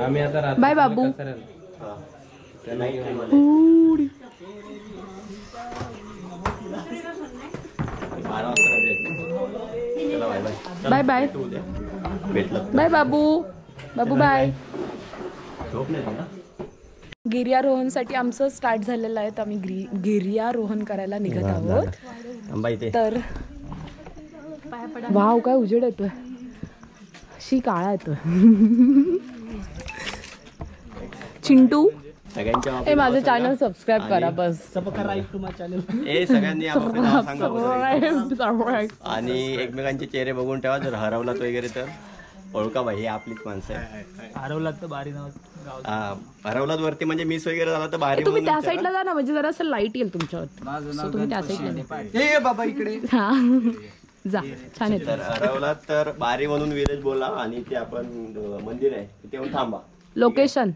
आम्ही आता बाय बाबू. Bye bye bye बाबू. बाबू bye. गिर्यारोहणसाठी आमचं स्टार्ट झालेलं आहे, तर आम्ही गिर्यारोहण करायला निघत आहोत. तर वाव काय उजेड येतोय, शी काळा येतोय. चिंटू हे माझं चॅनल सबस्क्राईब करा बस. सगळ्यांनी आणि एकमेकांचे चेहरे बघून ठेवा. जर हरवलात वगैरे तर ओळखा भाई, ही आपलीच माणसं आहे. हरवलात तर बारी नाव, हरवलात वरती म्हणजे मिस वगैरे झाला तर बारी. तुम्ही त्या साईडला जा ना, म्हणजे जरा असं लाईट येईल तुमच्यावर. तुम्ही त्या साईडला बाबा इकडे जा, छान येत. तर हरवलात तर बारी म्हणून विलेज बोला आणि ते आपण मंदिर आहे तिथे येऊन थांबा. लोकेशन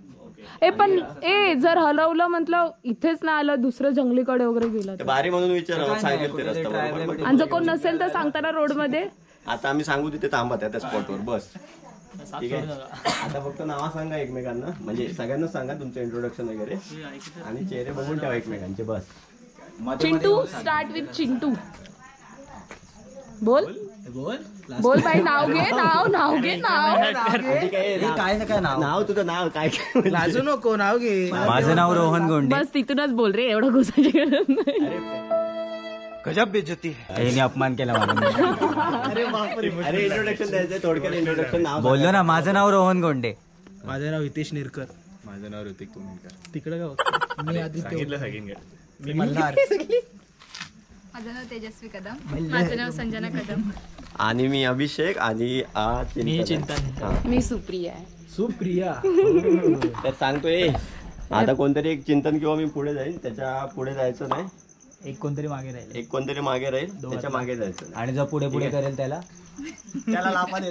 पण जर हलवलं म्हटलं इथेच ना आलं, दुसरं जंगलीकडे वगैरे गेलं बारी म्हणून विचार सांगेल ते रस्ता बरोबर. आणि जर कोण नसेल तर सांगताना रोड मध्ये आता आम्ही सांगू तिथे थांबा त्या स्पॉटवर बस. ठीक आहे, आता फक्त नाव सांगा एकमेकांना, म्हणजे सगळ्यांना सांगा तुमचं इंट्रोडक्शन वगैरे आणि चेहरे बघून ठेवा एकमेकांचे बस. Chintu start with Chintu. बोल बोल बाई, नाव घे, नाव घे, काय ना काय नाव तुझं नाव काय लाजू नको, नाव घे. माझं नाव रोहन गोंडे. बस तिथूनच बोल रे, एवढं घुसायची गरज नाही. गजब बेइज्जती है. याने अपमान केला मला. अरे इंट्रोडक्शन द्यायचं थोडक्यात. इंट्रोडक्शन नाव बोललो ना, माझं नाव रोहन गोंडे. माझं नाव हितेश निरकर. माझं नाव ऋतिक कुमेकर. तिकडे का मी आदित्य. मी मल्हार. माझं नाव तेजस्वी कदम. माझं नाव संजना कदम. आणि मी अभिषेक. आणि चिंतन. मी सुप्रिया आहे. सुप्रिया. तर सांगतोय आता कोणतरी एक चिंतन किंवा मी पुढे जाईल, त्याच्या पुढे जायचं नाही. एक कोणतरी मागे राहील. एक कोणतरी मागे राहील, त्याच्या मागे जायचं. आणि जो पुढे पुढे करेल त्याला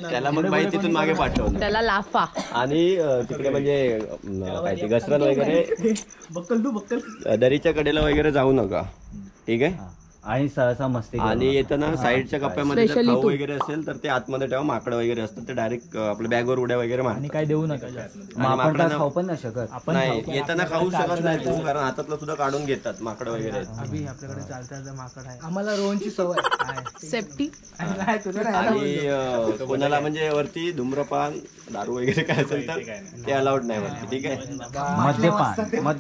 त्याला मग बाई तिथून मागे पाठवलं. त्याला लाफा. आणि तिकडे म्हणजे काय ते घसरण वगैरे बक्कल दरीच्या कडेला वगैरे जाऊ नका. ठीक आहे. आणि सहसा मस्ती. आणि येताना साईडच्या कप्प्यामध्ये जर खाऊ वगैरे असेल तर ते आतमध्ये ठेवा. माकडं वगैरे असतात ते डायरेक्ट आपल्या बॅगवर उड्या वगैरे आणि काय देऊ नका. माकडांना खाऊ पण नाही शकत. नाही, येताना खाऊ शकत नाही तू, कारण हातातलं सुद्धा काढून घेतात माकडं वगैरे. आपल्याकडे चालता माकड आहे. आम्हाला रोहनची सवय आहे. सेफ्टी. आणि कोणाला म्हणजे वरती धूम्रपान दारू वगैरे काय असेल तर ते अलाउड नाही वरती. ठीक आहे. मद्यपान,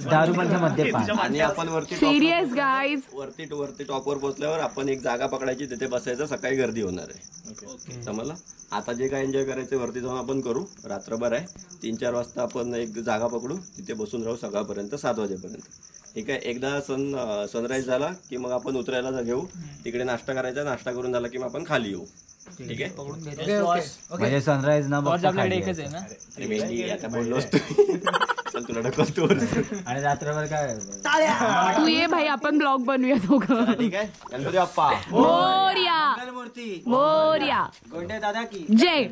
दारू म्हणजे मद्यपान. आणि आपण वरती सिरियस गाईज, वरती टॉपवर पोहोचल्यावर आपण एक जागा पकडायची, तिथे बसायचं. सकाळी गर्दी होणार आहे, समजलं. आता जे काय एन्जॉय करायचं वरती जाऊन आपण करू. रात्रभर आहे, 3-4 वाजता आपण एक जागा पकडू, तिथे बसून राहू सकाळपर्यंत 7 वाजेपर्यंत. ठीक आहे. एकदा सनराईज झाला की मग आपण उतरायला घेऊ. तिकडे नाश्ता करायचा, नाश्ता करून झाला की मग आपण खाली येऊ. ठीक आहे. म्हणजे सनराईज ना एकच आहे ना. आता बोललोस चल तुला ढकलतो. आणि रात्रभर काय तू ये भाई, आपण ब्लॉग बनवूया दोघं. ठीक आहे. गणपती बाप्पा मोरया. मोरया. गोंडे दादा की जय.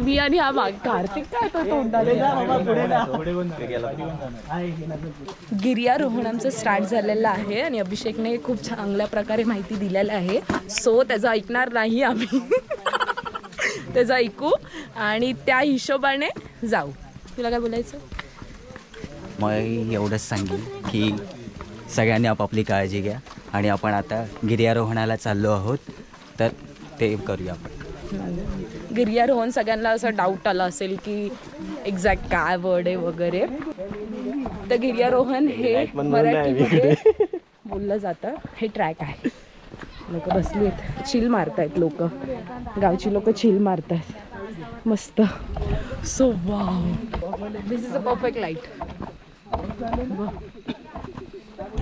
मी आणि हा माग कार्तिक काय तो तोंडाले. गिर्यारोहणाचं स्टार्ट झालेलं आहे आणि अभिषेकने खूप चांगल्या प्रकारे माहिती दिलेली आहे. सो त्याचं ऐकणार नाही आम्ही. त्याचं ऐकू आणि त्या हिशोबाने जाऊ. तुला काय बोलायचं? मग एवढंच सांगेन की सगळ्यांनी आपापली काळजी घ्या. आणि आपण आता गिर्यारोहणाला चाललो आहोत, तर ते करूया आपण. गिर्यारोहण सगळ्यांना असं डाऊट आला असेल की एक्झॅक्ट काय वर्ड आहे वगैरे. तर गिर्यारोहण हे मराठीमध्ये बोललं जातं. हे ट्रॅक आहे. लोक बसली आहेत, चिल मारतायत. लोक गावची लोक चिल मारतायत मस्त. So wow, this is a perfect light.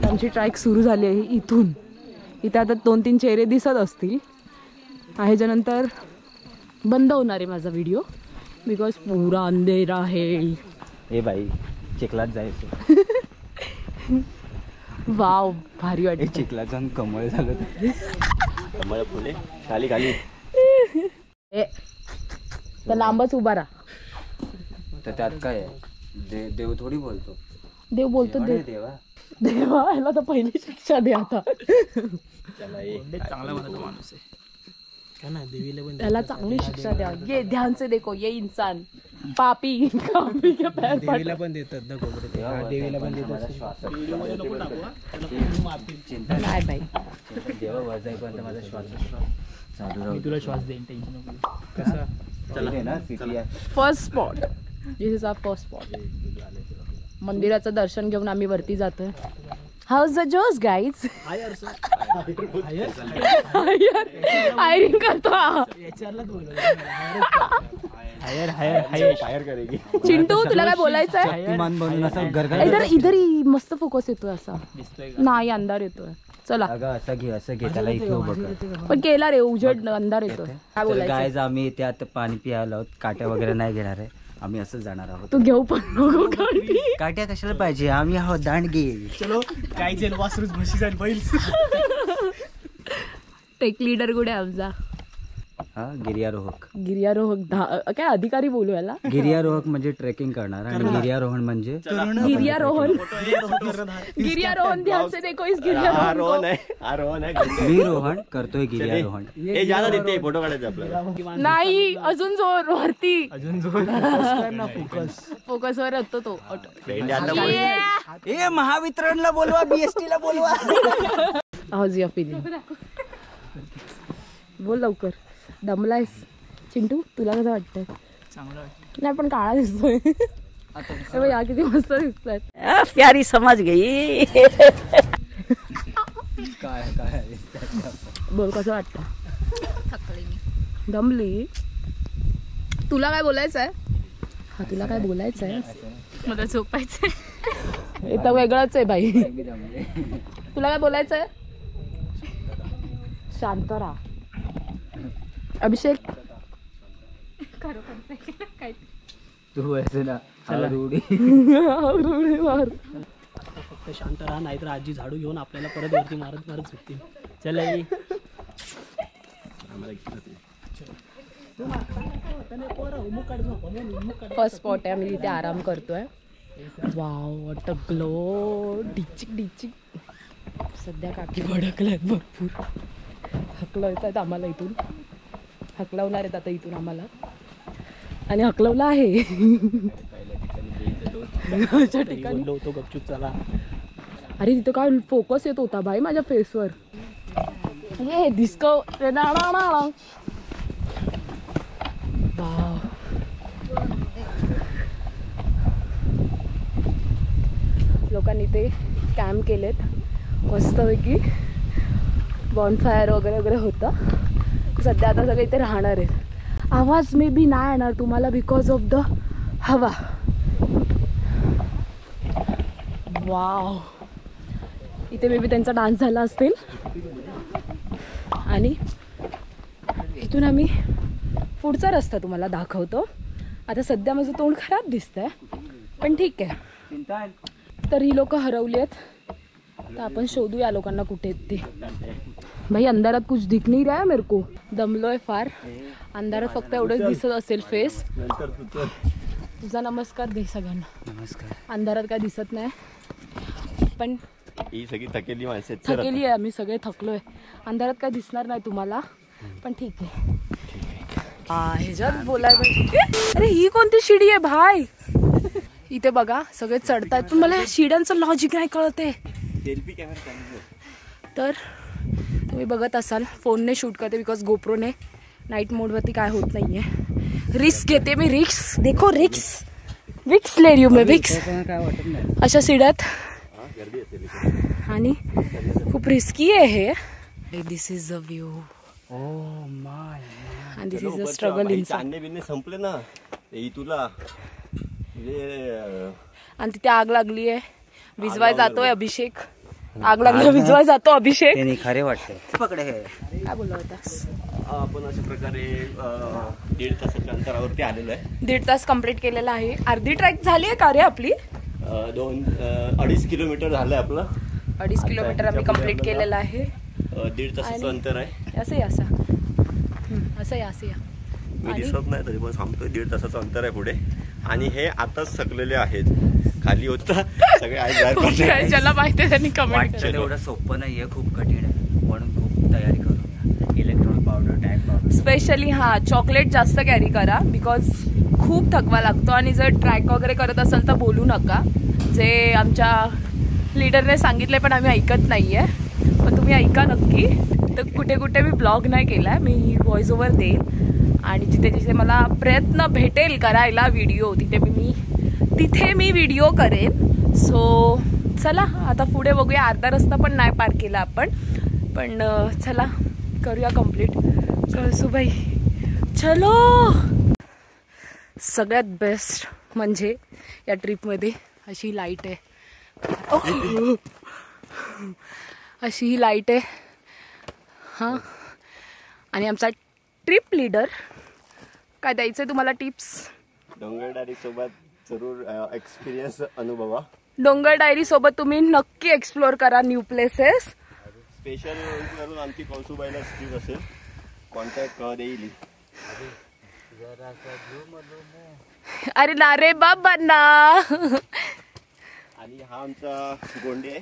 आमची ट्रॅक सुरू झाली आहे इथून. इथे आता 2-3 चेहरे दिसत असतील. ह्याच्यानंतर बंद होणार आहे माझा व्हिडिओ, बिकॉज पुरा अंधेरा आहे. ए बाई, चिखलात जायचं. वाव, भारी वाटतं. चिखलात जाऊन कमळ झालं. कमळ फुले खाली खाली. तर लांबच उभा राहा. तर त्यात काय आहे? देव थोडी बोलतो. देव बोलतो. देवा देवा ह्याला तर पहिली शिक्षा दे आता. चांगला माणूस आहे. त्याला चांगली शिक्षा द्या. ये ध्यान से देखो, ये इंसान पापी कापी के पैर पड देवीला पण देतात ना कोपरे देवीला पण देतात. चिंता नाही बाई देवा वाजायपर्यंत माझा श्वास चालू राहू. तुला श्वास देईन, टेन्शन नको. कसा इथे ना सिटी आहे. First spot, this is our first spot. मंदिराचं दर्शन घेऊन आम्ही वरती जातोय. हाऊ इज द जोश गाईज? हायरिंग करतो हा. चिंटू तुला काय बोलायचंय? शक्तिमान बनून असं गरगर इधर इधर मस्त फोकस येतोय असा. नाही अंधार येतोय. चला अगं असं घे त्याला इथे उभं कर. पण केला रे उजेड अंधार येतोय. काय तर बोलायचं? गायज आम्ही त्यात पाणी प्यायला आहोत. काट्या वगैरे नाही घेणार आहे. आम्ही असंच जाणार आहोत. तू घेऊ पण नको काठी. काट्या कशाला पाहिजे? आम्ही आहोत दांडगे. चलो काय जेल वासरूच म्हशी जाईल बैल. टेक लीडर कुठे आमचा? हा गिर्यारोहक. गिर्यारोहक काय अधिकारी बोलू याला? गिर्यारोहक म्हणजे ट्रेकिंग करणार आणि गिर्यारोहण म्हणजे गिर्यारोहण. गिर्यारोहण ध्यान से देखो इस गिर्यारोहण आरोहण आहे. मी रोहन करतोय गिर्यारोहण. हे ज्यादा देते फोटो काढायचे आपल्याला. नाही अजून जोर वरती अजून जोर फोकस वर असतो तो. ए महावितरणला बोलवा, BST ला बोलवा. House your feeling? बोल लवकर. दमलायस चिंटू? तुला कसं वाटतंय? चांगलं वाटतं. नाही पण काळा दिसतोय. या किती मस्त दिसतात. प्यारी समझ गई. काय बोल कसं वाटतं? थकले मी. दमली? तुला काय बोलायचंय? हा तुला काय बोलायचंय? मला झोपायचंय. हे तर वेगळंच आहे बाई. तुला काय बोलायचंय? शांत राहा. अभिषेक काय तू असं ना रूढी मार. फक्त शांत राहा, नाहीतर आजी झाडू घेऊन आपल्याला परत वरती मारत मारत झुकतील. चला ये. फर्स्ट स्पॉट आहे. आम्ही तिथे आराम करतोय. Wow what a glow. डिचिक डिचिक. सध्या काकी भडकल्यात भरपूर. हकलवतात आम्हाला इथून. हकलवणार आहेत आता इथून आम्हाला. आणि हकलवलं आहे ठिकाणी. तो गपचूप चला. अरे तिथं काय फोकस येत होता बाई माझ्या फेसवर. हे दिसको. लोकांनी ते कॅम्प केलेत मस्तपैकी. बॉनफायर वगैरे वगैरे होतं. सध्या आता सगळे इथे राहणार आहेत. आवाज मे बी नाही येणार तुम्हाला बिकॉज ऑफ द हवा. वाव. इथे मे बी त्यांचा डान्स झाला असतील. आणि इथून आम्ही पुढचा रस्ता तुम्हाला दाखवतो. आता सध्या माझं तोंड खराब दिसतंय पण ठीक आहे. तर ही लोक हरवली आहेत. तर आपण शोधू या लोकांना कुठे आहेत ते. भाई अंधारात कुछ दिख नहीं रहा है मेरे को. दमलोय फार. अंधारात फक्त एवढंच दिसत असेल फेस. तुझा नमस्कार दे सगळ्यांना. नमस्कार. अंधारात काय दिसत नाही पण ही सगळी थकेली माणसं. थकेली आहे. आम्ही सगळे थकलोय. अंधारात काय दिसणार नाही तुम्हाला पण ठीक आहे. ह्याच्यात बोलाय पाहिजे. अरे ही कोणती शिडी आहे भाई? इथे बघा सगळे चढतायत पण मला या शिड्यांचं लॉजिक नाही कळते. तर तुम्ही बघत असाल फोनने शूट करते बिकॉज गोप्रोने नाईट मोडवरती काय होत नाहीये. रिस्क घेते मी. रिक्स देखो. रिक्स ले रही हूं मैं. रिक्स. अशा शिड्यात आणि खूप रिस्की आहे हे. This is a view. Oh my. आणि this is a struggle in. चांदणे बिन्ने संपले ना तुला. आणि तिथे आग लागली आहे. विजवाय जातोय अभिषेक. आग लागली विजवाय जातो अभिषेक. ते खरे वाटते. पकडे हे काय बोलला होतास? आपण अशा प्रकारे 1.5 तासाच्या अंतरावरती आलेलो आहे. 1.5 तास कंप्लीट केलेला आहे. अर्धी ट्रॅक झाली आहे का रे आपली? 2-2.5 किलोमीटर झालंय आपलं. 2.5 किलोमीटर आम्ही कंप्लीट केलेलं आहे. 1.5 तासाचं अंतर आहे. असं या असं या. मी दिसत नाही तरी पण सांगतोय 1.5 तासाचं अंतर आहे पुढे. आणि हे आताच थकलेले आहेत. खाली होता सगळे आहे. ज्याला माहिती आहे त्यांनी कमेंट. एवढं सोपं नाहीये. खूप कठीण आहे. म्हणून खूप तयारी करूया. Electral powder, tang powder specially chocolate जास्त कॅरी करा बिकॉज खूप थकवा लागतो आणि जर ट्रॅक वगैरे करत असाल तर बोलू नका. जे आमच्या लीडरने सांगितले पण आम्ही ऐकत नाही आहे, पण तुम्ही ऐका नक्की. तर कुठे कुठे मी ब्लॉग नाही केला आहे, मी व्हॉइस ओव्हर देईन आणि जिथे जिथे मला प्रयत्न भेटेल करायला व्हिडिओ तिथे मी व्हिडिओ करेन. सो चला आता पुढे बघूया. अर्धा रस्ता पण नाही पार केला आपण, पण चला करूया कंप्लीट. कळसूबाई चलो. सगळ्यात बेस्ट म्हणजे या ट्रिपमध्ये अशी लाईट आहे, अशी ही लाईट आहे हां. आणि आमचा ट्रिप लीडर काय द्यायचं तुम्हाला टिप्स? डोंगर डायरी सोबत जरूर एक्सपिरियन्स अनुभवा. डोंगर डायरी सोबत तुम्ही नक्की एक्सप्लोर करा न्यू प्लेसेस. स्पेशल करून आमची कौसुबाईला स्ट्रीट असेल, कॉन्टॅक्ट देईल. अरे ना रे बाबा ना. आणि हा आमचा गोंडे आहे,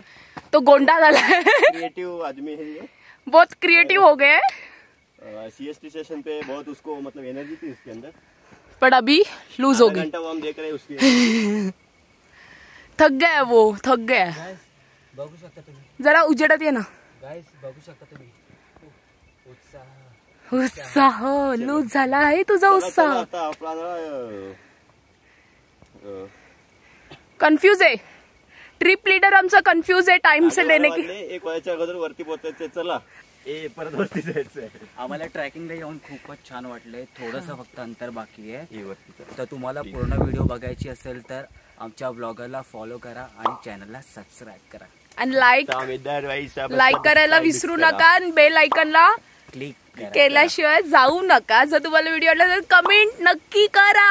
तो गोंडा झाला. क्रिएटिव आदमी है, बहुत क्रिएटिव हो गए. CST स्टेशन पे बहुत उसको मतलब एनर्जी थी उसके अंदर, पर अभी लूज हो गई. घंटा वो हम देख रहे हैं उसकी. थक गया वो, थक गया. बघू शकता तुम्ही, जरा उजेडात ये ना. गाईस बघू शकता तुम्ही, उत्साह लूज झाला आहे तुझा उत्साह. आता आपला कन्फ्यूज आहे. ट्रिप लीडर आमचा कन्फ्यूज आहे टाइम से लेने की. 1 वाजच्या अगोदर वरती पोहोचायचं. चला परत वरती जायचंय. आम्हाला ट्रॅकिंगला येऊन खूपच छान वाटलंय. थोडंसं फक्त अंतर बाकी आहे. वरती तर तुम्हाला पूर्ण व्हिडिओ बघायची असेल तर आमच्या ब्लॉगरला फॉलो करा आणि चॅनलला सबस्क्राईब करा आणि लाईक करायला विसरू नका. आणि बेल आयकॉनला क्लिक करा. केल्याशिवाय जाऊ नका. जर तुम्हाला व्हिडिओ आवडला तर कमेंट नक्की करा.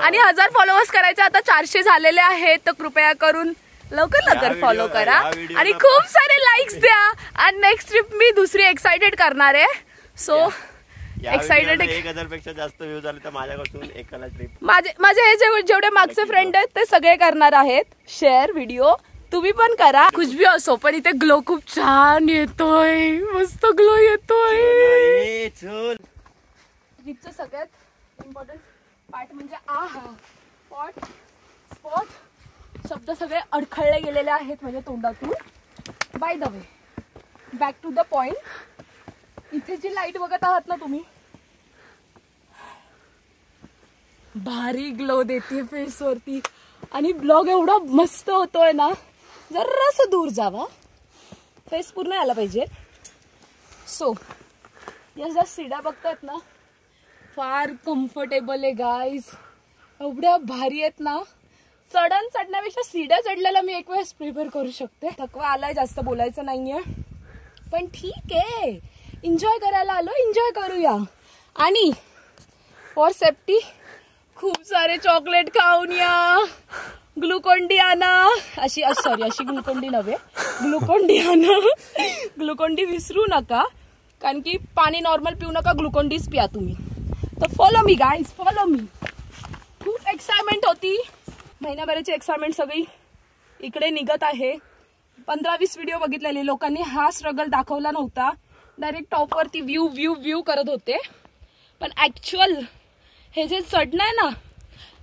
आणि 1000 फॉलोअर्स करायचे, आता 400 झालेले आहेत. तर कृपया करून लवकर फॉलो करा आणि खूप सारे लाईक्स द्या. आणि नेक्स्ट ट्रिप मी दुसरी एक्साइटेड करणार आहे. So excited. 1000 पेक्षा जास्त व्ह्यू झाले तर माझ्याकडून एकाला ट्रिप. माझे हे जेवढे मागचे फ्रेंड आहेत ते सगळे करणार आहेत शेअर व्हिडिओ. तुम्ही पण करा. कुछ भी असो, पण इथे ग्लो खूप छान येतोय, मस्त ग्लो येतोय. ट्रिपचं सगळ्यात इम्पॉर्टंट पार्ट म्हणजे स्पॉट. शब्द सगळे अडखळले गेलेले आहेत माझ्या तोंडातून. By the way, back to the point. इथे जी लाईट बघत आहात ना तुम्ही, भारी ग्लो देते फेस वरती. आणि ब्लॉग एवढा मस्त होतोय ना, जरासं दूर जावा, फेस पूर्ण आला पाहिजे. सो या ज्या सीड्या बघतायत ना, फार कम्फर्टेबल आहे गाईज. एवढ्या भारी आहेत ना. चढण्यापेक्षा सीड्या चढल्याला मी एक वेळेस प्रिपेअर करू शकते. थकवा आलाय, जास्त बोलायचं नाहीये, पण ठीक आहे. एन्जॉय करायला आलो, एन्जॉय करूया. आणि फॉर सेफ्टी खूप सारे चॉकलेट खाऊन या. ग्लुकोन-डी आणा. अशी ग्लुकोन-डी नव्हे, ग्लुकोन-डी आणा. ग्लुकोन-डी विसरू नका, कारण की पाणी नॉर्मल पिऊ नका, ग्लुकोन-डीच प्या तुम्ही. तर follow me guys, follow me. खूप एक्साइटमेंट होती. महिनाभराची एक्साइटमेंट सगळी इकडे निघत आहे. 15-20 व्हिडिओ बघितलेले लोकांनी हा स्ट्रगल दाखवला नव्हता. डायरेक्ट टॉपवरती व्ह्यू करत होते, पण ऍक्च्युअल हे जे चढणं आहे ना,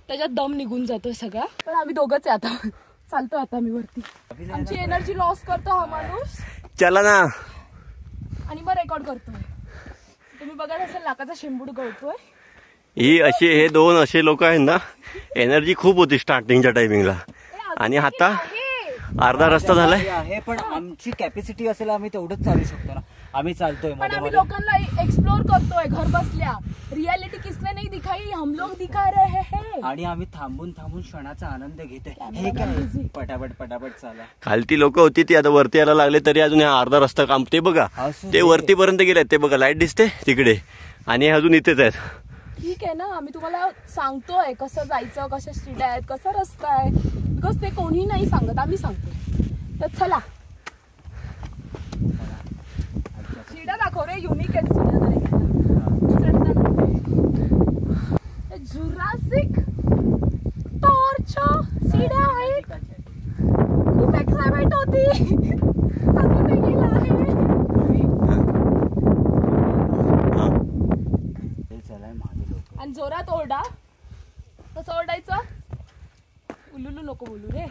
त्याच्यात दम निघून जातोय सगळा. पण आम्ही दोघंच आहे आता. चालतो आता मी वरती. आमची एनर्जी लॉस करतो हा माणूस. चला ना. आणि मग रेकॉर्ड करतोय. तुम्ही बघा असेल नाकाचा शेंबूड गळतोय. हे 2 असे लोक आहेत ना, एनर्जी खूप होती स्टार्टिंगच्या टायमिंगला. आणि आता अर्धा रस्ता झालाय आहे, पण आमची कॅपॅसिटी असेल आम्ही तेवढंच चालू शकतो ना. आम्ही चालतोय, पण आम्ही लोकांना एक्सप्लोर करतोय घर बसल्या. रियालिटी किसने नहीं दिखाई, हम लोग दिखा रहे हैं. आणि आम्ही थांबून क्षणाचा आनंद घेतोय. हे काय पटापट चाला. खालती लोक होती ती आता वरती यायला लागले, तरी अजून अर्धा रस्ता काम. ते बघा, ते वरती पर्यंत गेले. ते बघा लाईट दिसते तिकडे, आणि अजून इथेच आहेत. ठीक आहे ना, आम्ही तुम्हाला सांगतोय कसं जायचं, कशा स्ट्रीट आहेत, कसा रस्ता आहे. बिकॉज ते कोणी नाही सांगत, आम्ही सांगतो. तर चला, सीड्या दाखव रे. युनिक आहेत जुरासिक टॉर्चच्या सीड्या आहेत. खूप एक्साइटमेंट होती. अजून नाही गेला आहे. आणि जोरात जोरात ओरडा. कसं ओरडायचं? उलुलू नको बोलू रे.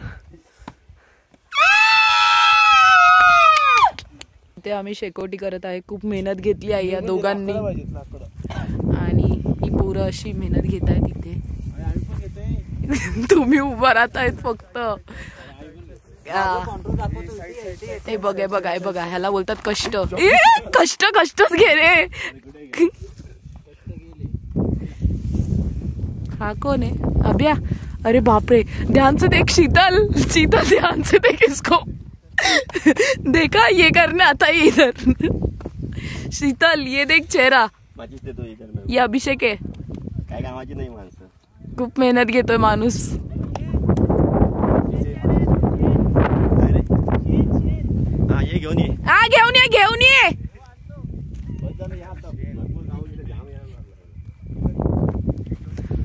ते आम्ही शेकोटी करत आहे. खूप मेहनत घेतली आहे या दोघांनी आणि ही पोरं अशी मेहनत घेत आहेत इथे. तुम्ही उभा राहत आहेत फक्त. हे बघ बघा ह्याला बोलतात कष्ट. कष्टच घे रे. हा कोण आहे? अभ्या. अरे बापरे, ध्यान से देख शीतल ध्यान से देख इसको. देखा ये करने आता है इधर. शीतल ये देख चेहरा. ये अभिषेक आहे. काय कामाची नाही माणसं. खूप मेहनत घेतोय माणूस. ये घेऊन ये. हा घेऊन ये.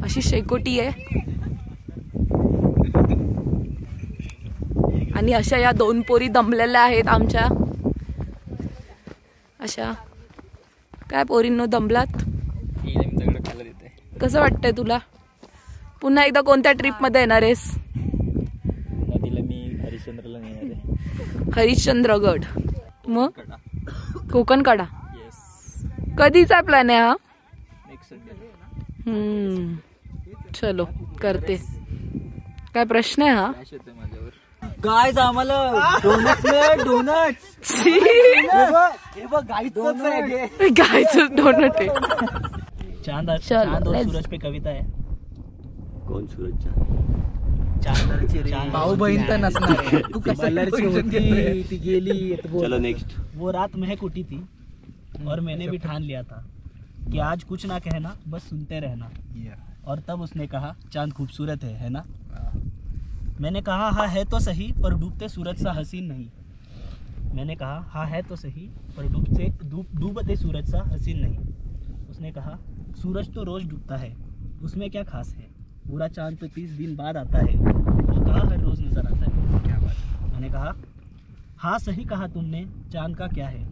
अशी शेकोटी आहे आणि अशा या 2 पोरी दमलेल्या आहेत आमच्या. अशा काय पोरींनो दमलात? कसं वाटतंय तुला? पुन्हा एकदा कोणत्या ट्रिप मध्ये येणार आहेस? नदीला मी हरिश्चंद्रला नेणार आहे. हरिश्चंद्रगड. मग कोकण कडा. कधीचा प्लॅन आहे हा? चलो करते. काय प्रश्न आहे हा? गाईज आम्हाला डोनट्स गायचं डोनट आहे. चांद और सूरज पे कविता है. कोण सूरज? भाऊ बहीण तर नसणार. तू ती गेली. चलो नेक्स्ट. वो रात महक उठी थी और मैंने भी ठान लिया था कि आज कुछ ना कहना, बस सुनते रहना. और तब उसने कहा चांद खूबसूरत है ना. मैंने कहा हाँ है तो सही पर डूबते सूरज सा हसीन नहीं. मैंने कहा हाँ है तो सही पर डूबते सूरज सा हसीन नहीं. उसने कहा सूरज तो रोज डूबता है, उसमें क्या खास है. पूरा चांद तो 30 दिन बाद आता है, वो कहा हर रोज नजर आता है. क्या बात. मैंने कहा हाँ सही कहा तुमने, चांद का क्या है.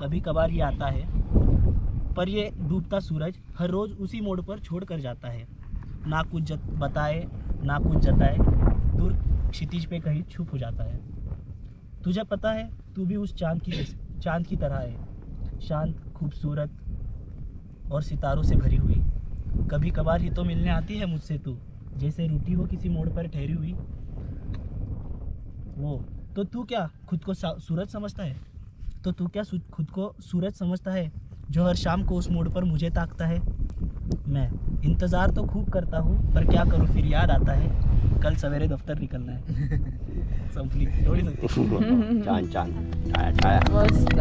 कभी कभार ये आता है पर ये डूबता सूरज हर रोज उसी मोड़ पर छोड़ कर जाता है. ना कुछ बताए ना कुछ जताए, दूर क्षितिज पे कहीं छुप हो जाता है. तुझे पता है तू भी उस चांद की तरह है, शांत खूबसूरत और सितारों से भरी हुई. कभी कभार ही तो मिलने आती है मुझसे तू, जैसे रूठी हो किसी मोड़ पर ठहरी हुई. वो तो तू क्या खुद को सूरज समझता है. तो तू क्या खुद को सूरज समझता है जो हर शाम को उस मोड़ पर मुझे ताकता है. मैं इंतज़ार तो खूब करता हूँ पर क्या करूँ फिर याद आता है कल सवेरे दफ्तर निकलना है. संपली एवढी सांगते. छान टाळ्या. मस्त.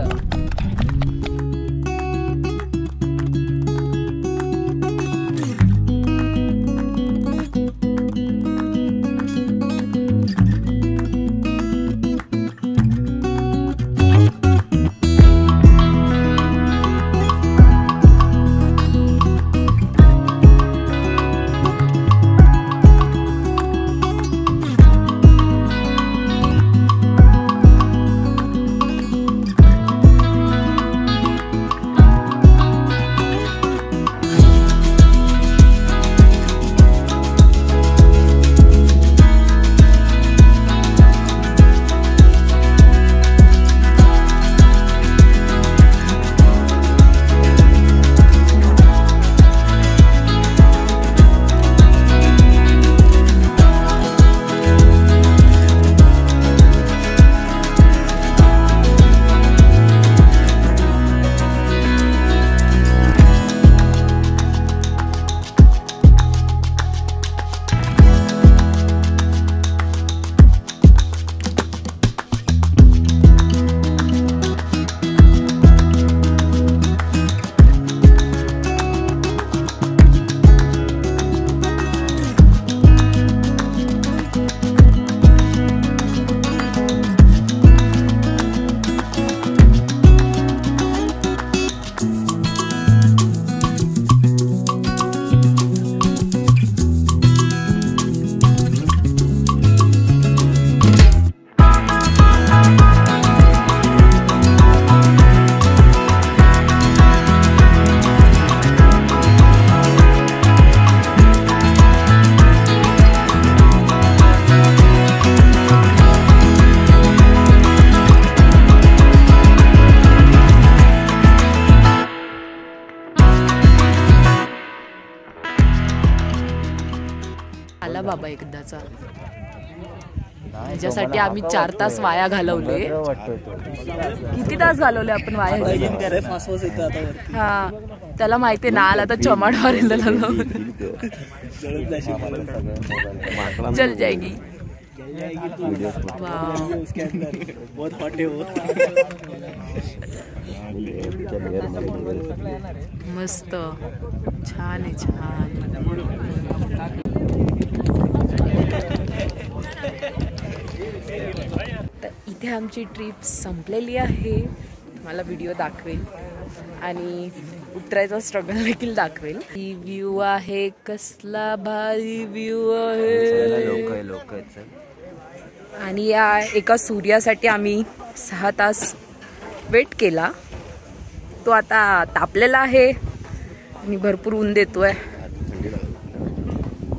बाबा एकदाचा. त्याच्यासाठी आम्ही 4 तास वाया घालवले. किती तास घालवले आपण वाया? हा, त्याला माहितीये ना आला तर चमाट मारेल. चल जाएगी. बहुत हॉट है वो. मस्त छान आहे, छान. तर इथे आमची ट्रिप संपलेली आहे. तुम्हाला व्हिडिओ दाखवेल आणि उतरायचा स्ट्रगल देखील दाखवेल. ही व्ह्यू आहे, कसला भारी व्ह्यू आहे. आणि या एका सूर्यासाठी आम्ही 6 तास वेट केला. तो आता तापलेला आहे आणि भरपूर ऊन देतोय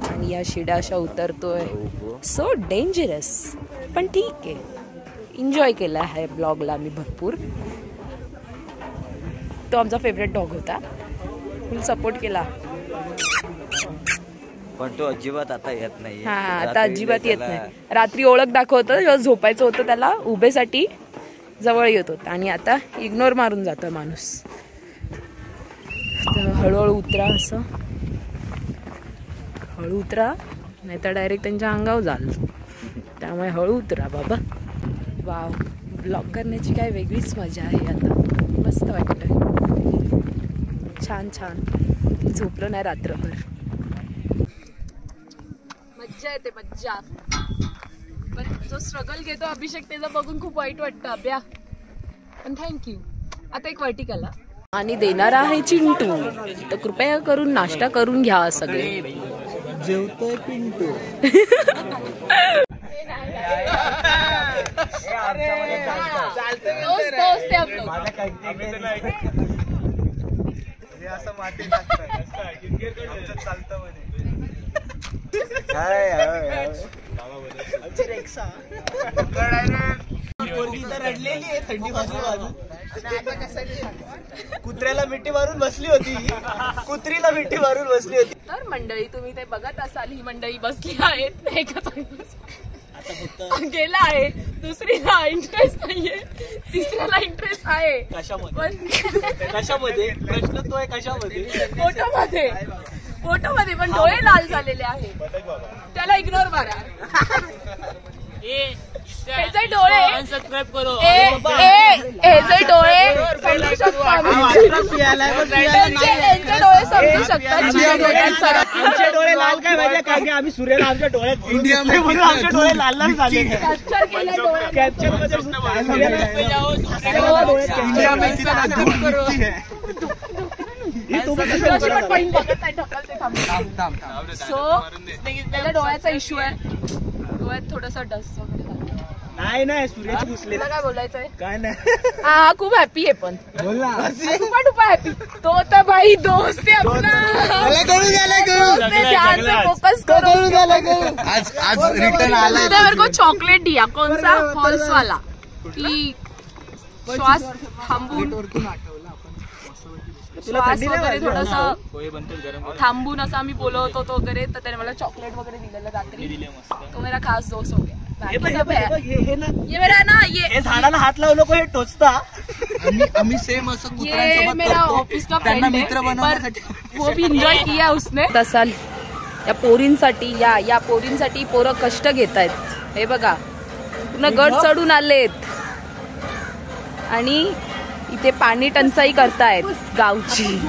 आणि या शिड्या अशा उतरतोय. सो डेंजरस, पण ठीक आहे. एन्जॉय केला आहे ब्लॉगला आम्ही भरपूर. तो आमचा फेवरेट डॉग होता, फुल सपोर्ट केला. पण तो अजिबात आता येत नाही. हा, आता अजिबात येत नाही. रात्री ओळख दाखवतं, जेव्हा झोपायचं होतं त्याला उभेसाठी जवळ येत होता आणि आता इग्नोर मारून जातो माणूस. तर हळूहळू उतरा, असं हळू उतरा, नाही तर डायरेक्ट त्यांच्या अंगावर जाल. त्यामुळे हळू उतरा बाबा. वाव, ब्लॉग करण्याची काय वेगळीच मजा आहे. आता मस्त वाटतंय, छान छान. झोपलो नाही रात्रभर, मज्जा येते मज्जा. पण जो स्ट्रगल घेतो अभिषेक त्याचा बघून खूप वाईट वाटतं अभ्या. पण थँक्यू. आता एक वर्टिकल आणि देणार आहे चिंटू. तर कृपया करून नाश्ता करून घ्या सगळे. जेवतोय पिंटू. रडलेली आहे थंडी वाजून. कुत्र्याला मिठी मारून बसली होती, कुत्रीला मिठी मारून बसली होती. तर मंडळी तुम्ही ते बघत असाल, ही मंडळी बसली आहेत. गेला आहे, दुसरीला इंटरेस्ट नाहीये, तिसऱ्याला इंटरेस्ट आहे. कशामध्ये प्रश्न तो आहे, कशामध्ये? फोटोमध्ये. फोटोमध्ये पण डोळे लाल झालेले आहेत. त्याला इग्नोर मारा. त्याचे डोळे सबस्क्राइब करो. हे डोळे समजू शकतात, डोळे समजू शकतात. आमचे डोळे लाल काय माहिती काय की आम्ही सूर्याला आमच्या डोळ्यात इंडिया म्हणून आमचे डोळे लाल लाल झाले. कॅप्चर केले डोळे. कॅप्चर सो त्याला डोळ्याचा इश्यू आहे. डोळ्यात थोडासा डस्ट वगैरे. नाही सूर्याची घुसले. काय बोलायचंय? काय नाही. हा, खूप हॅपी आहे. पण बोल ना. खूप हॅपी. तो तर भाई दोस्त आहे अपना. फोकस करो. आज रिटर्न आला. मेरे को चॉकलेट दिया. कौन सा? हॉल्स वाला. की श्वास थांबून, श्वास वगैरे थोडंसं थांबून असं आम्ही बोलत होतो वगैरे. तर त्याने मला चॉकलेट वगैरे दिलेलं रात्री. तो मेरा खास दोस्त हो गया. हे मेरा ना ये झाडाला हात लावू नको, हे टोचता. आम्ही सेम असं ये मेरा ऑफिस का फ्रेंड है, पर वो भी एंजॉय किया उसने. तसाल या पोरींसाठी, या पोरींसाठी पोरं कष्ट घेत आहेत. हे बघा, पूर्ण गड चढून आलेत आणि इथे पाणी टंचाई करतायत गावची.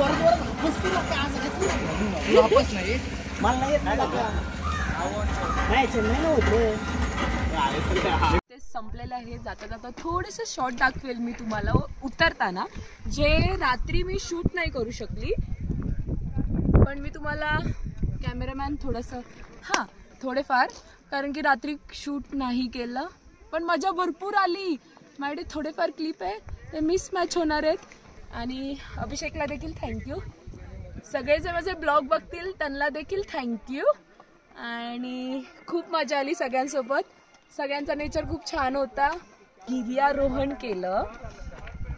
ते संपलेलं आहे. जाता जाता थोडेसे शॉर्ट दाखवेल मी तुम्हाला उतरताना, जे रात्री मी शूट नाही करू शकली. पण मी तुम्हाला कॅमेरामॅन थोडंसं थोडेफार, कारण की रात्री शूट नाही केलं. पण मजा भरपूर आली. माझ्याकडे थोडेफार क्लिप आहे, ते मिस मॅच होणार आहेत. आणि अभिषेकला देखील थँक्यू. सगळे जे माझे ब्लॉग बघतील त्यांना देखील थँक्यू. आणि खूप मजा आली सगळ्यांसोबत. सगळ्यांचा नेचर खूप छान होता. गिर्यारोहण केलं,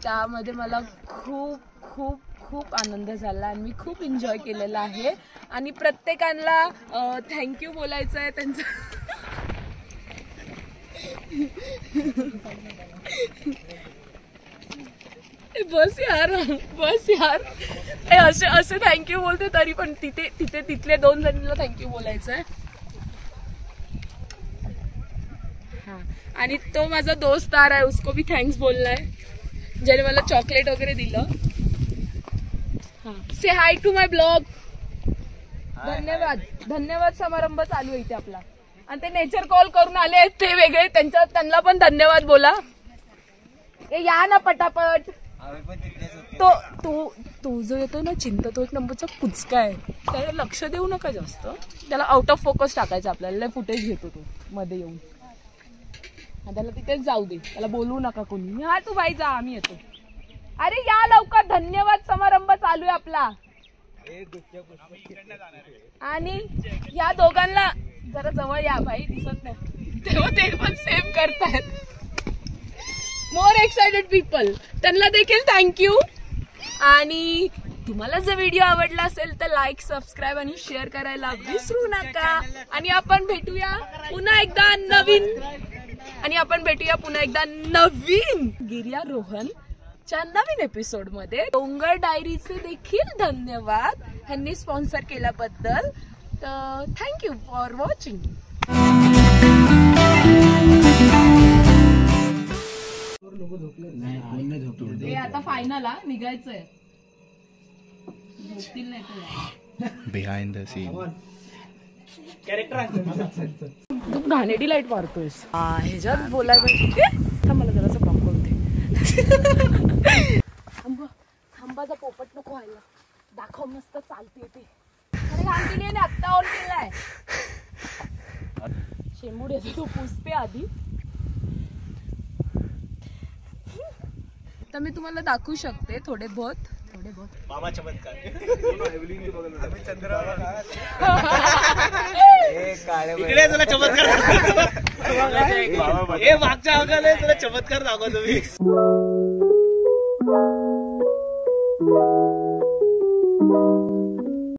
त्यामध्ये मला खूप खूप खूप आनंद झाला आणि मी खूप एन्जॉय केलेला आहे आणि प्रत्येकाला थँक्यू बोलायचं आहे त्यांचं. बस यार बस यार, असे असे थँक्यू बोलते तरी पण तिथले 2 जणींना थँक्यू बोलायचं आहे. हा, आणि तो माझा दोस्तार आहे, उसको भी थँक्स बोलना है ज्याने मला चॉकलेट वगैरे दिलं. हा, से हाय टू माय ब्लॉग. धन्यवाद समारंभ चालू आहे इथे आपला. आणि ते नेचर कॉल करून आले ते वेगळे, त्यांना पण धन्यवाद बोला. या ना पटापट. तो जो येतो ना चिंता, तो 1 नंबरचा कुचका आहे, त्याला लक्ष देऊ नका जास्त. त्याला आउट ऑफ फोकस टाकायचं आपल्याला. फुटेज घेतो तो मध्ये येऊन. त्याला तिथेच जाऊ दे, त्याला बोलवू नका कोणी. हा तू बाई जा, आम्ही येतो. अरे या लवकर, धन्यवाद समारंभ चालू आहे आपला. आणि या दोघांना जरा जवळ या भाई, दिसत नाही तेव्हा ते पण सेम करतायत. मोर एक्साइटेड पीपल, त्यांना देखील थँक्यू. आणि तुम्हाला जर व्हिडिओ आवडला असेल तर लाईक, सबस्क्राईब आणि शेअर करायला विसरू नका. आणि आपण भेटूया पुन्हा एकदा नवीन गिर्यारोहणच्या नवीन एपिसोड मध्ये. डोंगर डायरीचे देखील धन्यवाद ह्यांनी स्पॉन्सर केल्याबद्दल. तर थँक्यू फॉर वॉचिंग. हे आता फायनल निघायचंय. झोपतील नाही तर. बिहाइंड द सीन तू घाणेडी लाईट मारतोयस. ह्याच्यात बोलायला पाहिजे. मला जरासं पॉपकॉर्न दे. थांबाचा पोपट नको व्हायला. दाखव मस्त चालते ते. अरे आंटीने आत्ता ऑन केलाय. शेंबूड येतो तो पुसते आधी. तर मी तुम्हाला दाखवू शकते थोडे बहुत. मामा चमत्कार. इकडे तुला चमत्कार. हे मागच्या अंगाला तुला चमत्कार दाखवतो मी.